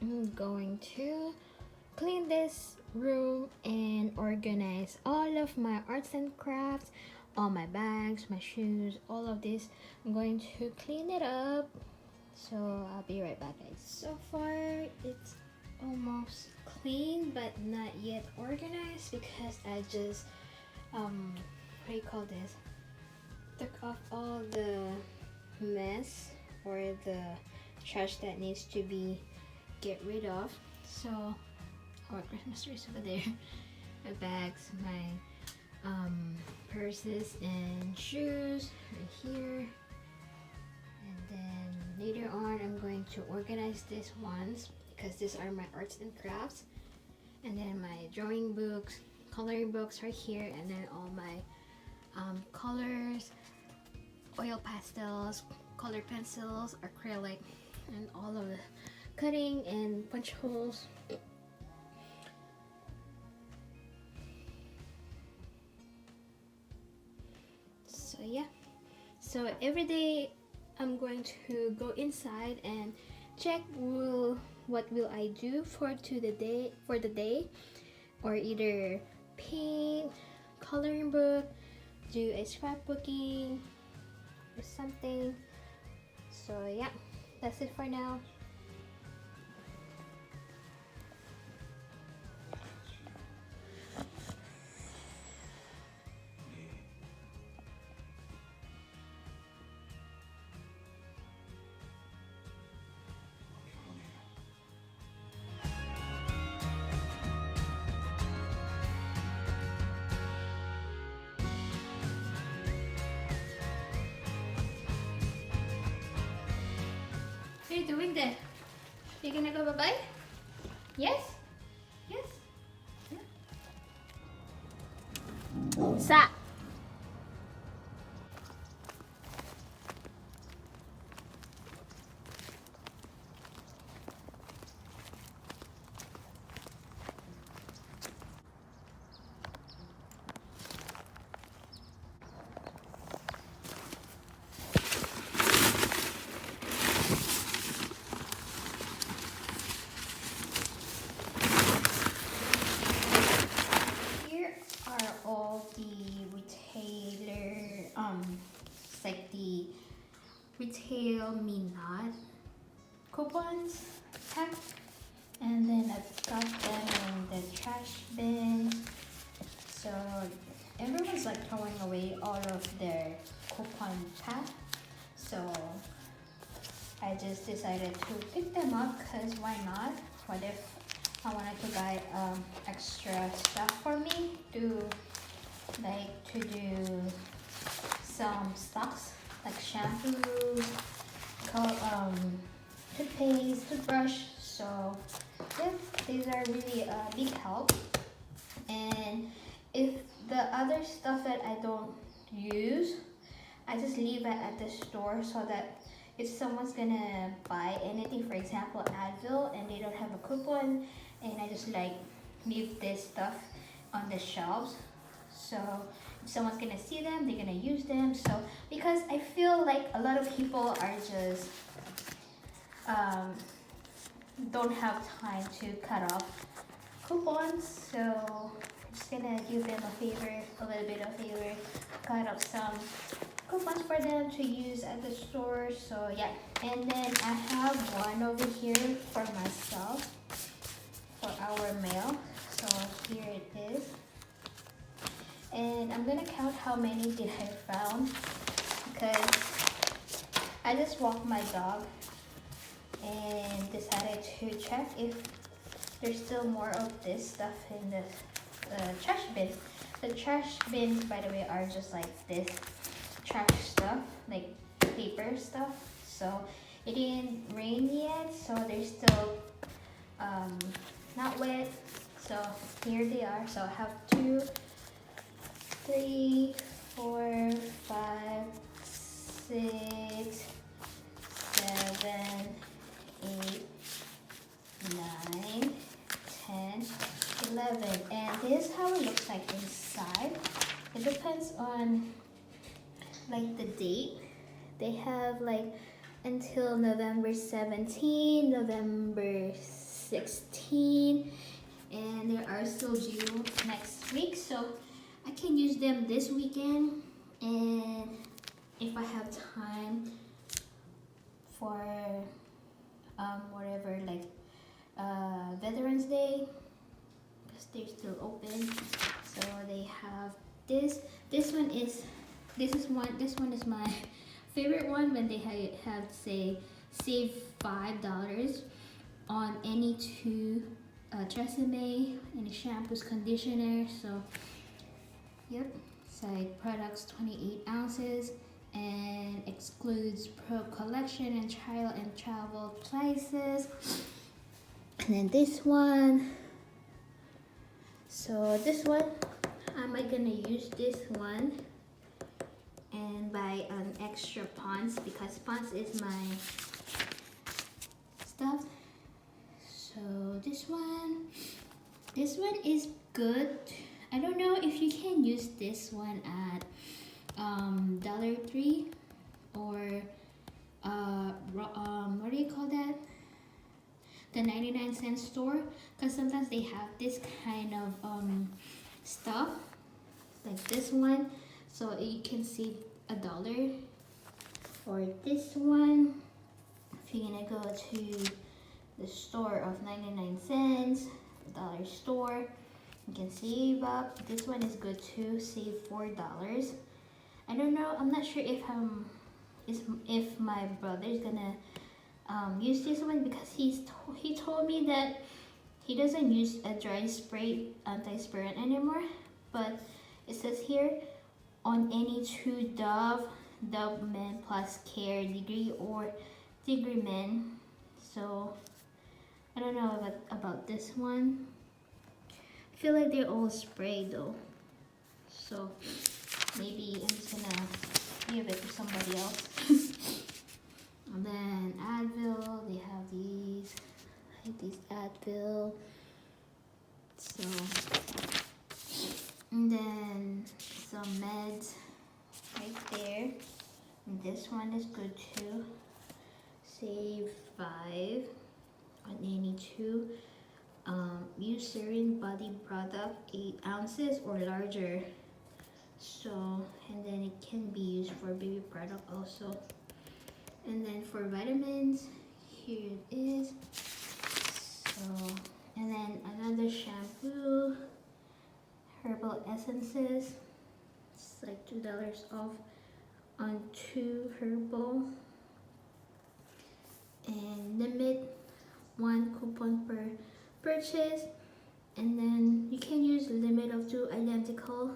I'm going to clean this room and organize all of my arts and crafts, all my bags, my shoes, all of this. I'm going to clean it up. So I'll be right back, guys. So far, it's almost clean, but not yet organized because I just what do you call this? Took off all the mess or the trash that needs to be get rid of. So our Christmas trees over there, my bags, my purses and shoes right here. And then later on I'm going to organize these ones because these are my arts and crafts. And then my drawing books, coloring books right here, and then all my colors, oil pastels, color pencils, acrylic, and all of the cutting and punch holes. So yeah, so every day I'm going to go inside and check what will I do for the day, or either paint, coloring book, do a scrapbooking or something. So yeah, that's it for now. What are you doing there? You gonna go bye-bye? Yes? Yes? Yeah. Sa. Here are all the retailer, it's like the retail Minot coupons pack, and then I've got them in the trash bin. So everyone's like throwing away all of their coupon pack. So I just decided to pick them up because why not? What if I wanted to buy extra stuff for me to do some stocks like shampoos, toothpaste, toothbrush. So yeah, these are really a big help. And if the other stuff that I don't use, I just leave it at the store so that if someone's gonna buy anything, for example Advil, and they don't have a coupon, and I just like leave this stuff on the shelves. So if someone's gonna see them, they're gonna use them. So because I feel like a lot of people are just don't have time to cut off coupons, so I'm just gonna give them a little bit of favor, cut off some coupons for them to use at the store. So yeah, and then I have one over here for myself for our mail. So here it is, and I'm gonna count how many did I found because I just walked my dog and decided to check if there's still more of this stuff in the trash bin. The trash bins, by the way, are just like this trash stuff, like paper stuff. So it didn't rain yet, so they're still not wet. So here they are. So I have 2, 3, 4, 5, 6, 7, 8, 9, 10, 11. And this is how it looks like inside. It depends on like the date. They have like until November 17, November 16, and they are still due next week, so I can use them this weekend, and if I have time for whatever, like Veterans Day, because they're still open. So they have this. This one is my favorite one, when they have say save $5 on any two Tresemme, any shampoos, conditioner. So yep, side products 28 ounces and excludes pro collection and child and travel places. And then this one, so this one, am I gonna use this one and buy an extra Pond's, because Pond's is my stuff. So this one is good. I don't know if you can use this one at Dollar Tree or what do you call that, the 99-cent store, because sometimes they have this kind of stuff like this one, so you can save $1. Or this one, if you're gonna go to the store of 99 cents, dollar store, you can save up. This one is good too, save $4. I don't know, I'm not sure if my brother's gonna use this one, because he told me that he doesn't use a dry spray antiperspirant anymore, but it says here on any two Dove Men Plus Care Degree or Degree Men. So I don't know about this one. I feel like they're all spray though, so maybe I'm just gonna give it to somebody else. And then Advil, they have these. I like these Advil. So, and then some meds right there. And this one is good too. Save $5 on any two Eucerin body product, 8 ounces or larger. So, and then it can be used for baby product also. And then for vitamins, here it is. So, and then another shampoo, herbal essences. It's like $2 off on 2 herbal. And limit 1 coupon per purchase. And then you can use a limit of 2 identical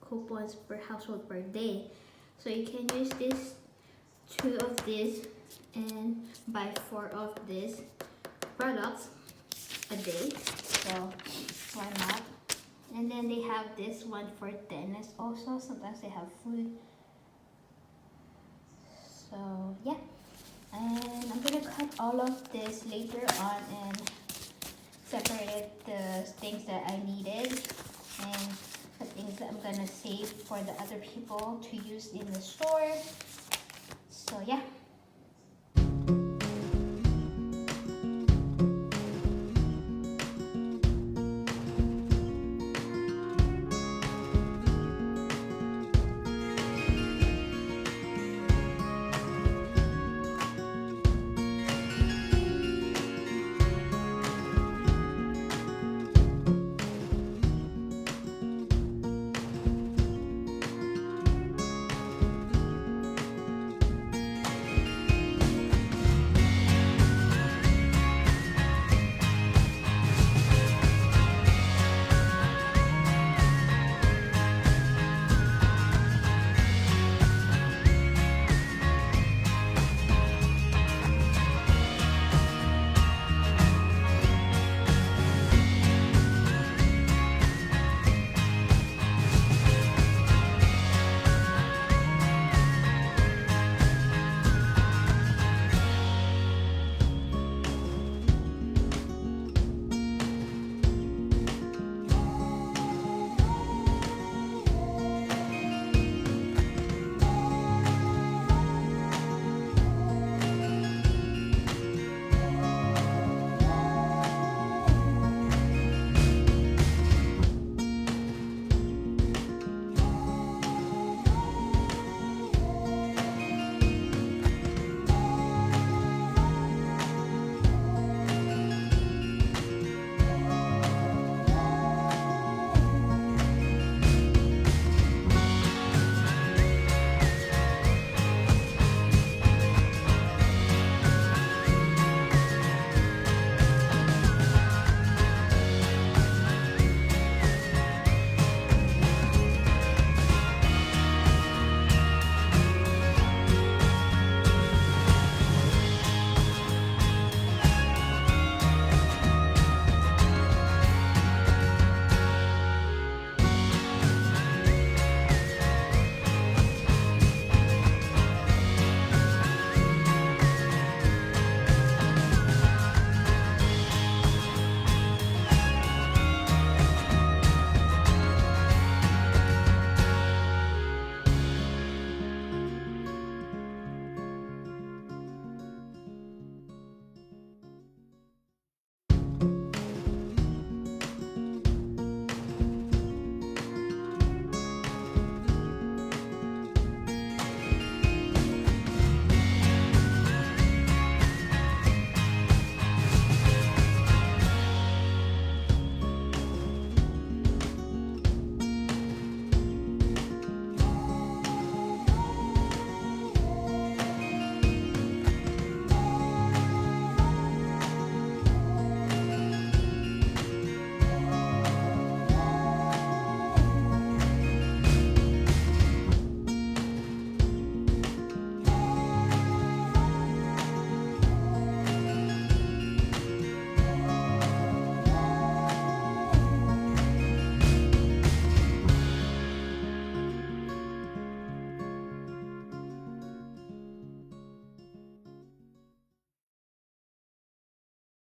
coupons per household per day. So you can use this 2 of this and buy 4 of these products a day, so why not? And then they have this one for dentists also. Sometimes they have food. So yeah, and I'm gonna cut all of this later on and separate the things that I needed and the things that I'm gonna save for the other people to use in the store. So yeah,